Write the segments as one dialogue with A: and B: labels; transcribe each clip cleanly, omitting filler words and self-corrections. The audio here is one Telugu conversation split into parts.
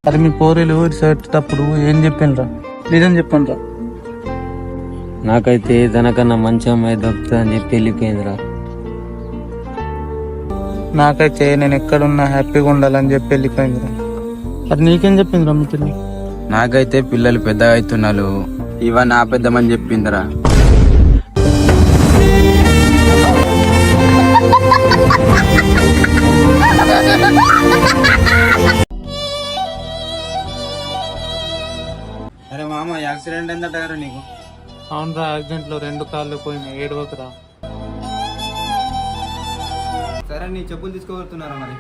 A: అరే మీ పోరీలు ఇసేటప్పుడు ఏం చెప్పిండ్రా? నిజం చెప్పండిరా.
B: నాకైతే తనకన్నా మంచి అమ్మాయి దొరుకుతుంది అని చెప్పి వెళ్ళిపోయిందిరా.
A: నాకైతే నేను ఎక్కడున్నా హ్యాపీగా ఉండాలని చెప్పి వెళ్ళిపోయిందిరా. అది నీకేం చెప్పిందిరా మీ పిల్లి?
C: నాకైతే పిల్లలు పెద్దగా అవుతున్నారు, ఇవ నా పెద్దమని చెప్పిందిరా. అరే మామ, యాక్సిడెంట్ ఏందట కదా నీకు?
A: అవునరా, యాక్సిడెంట్ లో 2 కాళ్ళు పోయినాయి. ఏడవకురా.
C: సరే, నీ చెప్పులు తీసుకోబోతున్నారా మరి?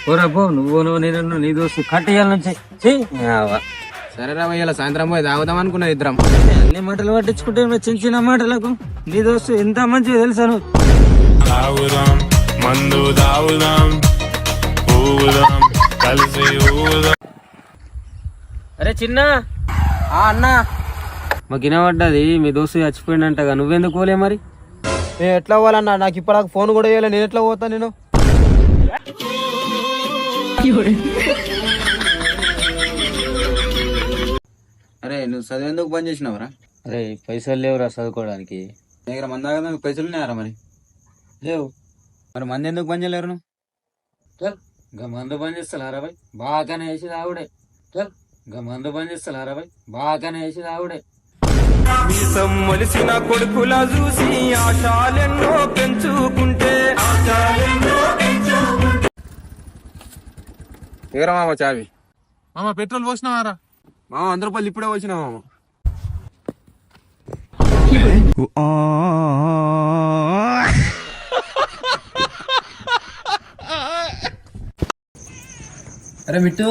B: పోరా పో, నువ్వు నేను నీ దోస్తు కట్టేయాల నుంచి.
C: సరే రా, ఇలా సాయంత్రం పోయి తాగుదాం అనుకున్నా ఇద్దరం.
B: అన్ని మాటలు పట్టించుకుంటే చిన్న చిన్న మాటలకు నీ దోస్తు ఎంత మంచిగా తెలుసా నువ్వు?
D: తాగుదాం మందు తాగుదాం ఊగుదాం కలిసి ఊగుదాం.
B: అరే చిన్న
C: అన్నా,
B: మాకు వినబడ్డది మీ దోస్తు చచ్చిపోయిందంటగా, నువ్వెందుకు పోలే మరి?
C: నేను ఎట్లా పోవాలన్నా? నాకు ఇప్పుడు ఫోన్ కూడా చేయలే, నేను ఎట్లా పోతా? నేను అరే, నువ్వు చదివేందుకు బంద్ చేసినావరా?
B: అరే పైసలు లేవురా చదువుకోవడానికి.
C: దగ్గర మంది దాకా పైసలు ఉన్నాయారా మరి?
B: లేవు.
C: మరి మంది ఎందుకు బంద్ చేయలేరు నువ్వు?
B: ఇంకా మందు బంద్ చేస్తారా బాయ్? బాగానే వేసి ఆవిడే. ఇంకా మందు బంద్ చేస్తారా బాయ్? బాగానే వేసి ఆవిడే.
D: మొలిసిన కొడుకులా చూసి ఆశాలెన్నో పెంచుకుంటే
C: ఎగరా మామ చావి.
A: మామ పెట్రోల్ పోసినావారా?
C: మామ 100 రూపాయలు ఇప్పుడే వచ్చినా మామ. అరే మిట్టు,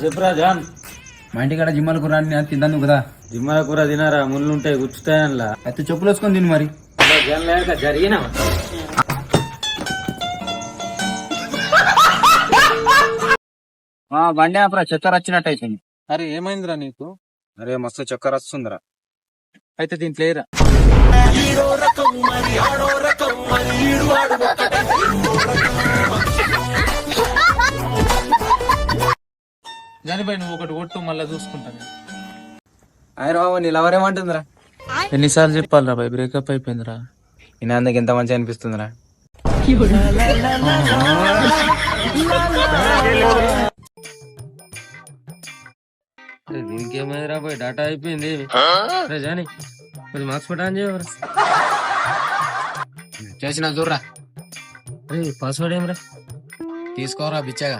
B: చెప్పురా జాన్.
C: మా ఇంటికాడ జిమ్మల కూర తిందాను కదా.
B: జిమ్మల కూర తినారా? ముళ్ళుంటాయి, గుచ్చుతాయనలా.
C: అయితే చెప్పులు వేసుకొని తిను మరి.
B: జాన్ లేక జరిగినా
C: బండి ఆపరా, చక్కెర వచ్చినట్టు అయిపోయింది.
A: అరే ఏమైందిరా నీకు?
C: అరే మస్తు చక్కెర వస్తుందిరా.
A: అయితే దీంట్లో లేరా? జానిబాయ్ నువ్వు ఒకటి కొట్టు, మళ్ళా చూసుకుంటాను.
C: ఆయన బాబు, నీ లవర్ ఏమంటుందిరా?
A: ఎన్నిసార్లు చెప్పాలరా బాయ్, బ్రేకప్ అయిపోయిందిరా.
C: నేను అందుకు ఎంత మంచిగా అనిపిస్తుందిరా.
B: దీనికేమైందిరా బాయ్? డాటా అయిపోయింది. జాని కొంచెం మార్క్స్ పెట్టా అని చెప్పరా.
C: చేసిన చూడరా.
B: పాస్వర్డ్ ఏమరా?
C: తీసుకోరా బిచ్చగా.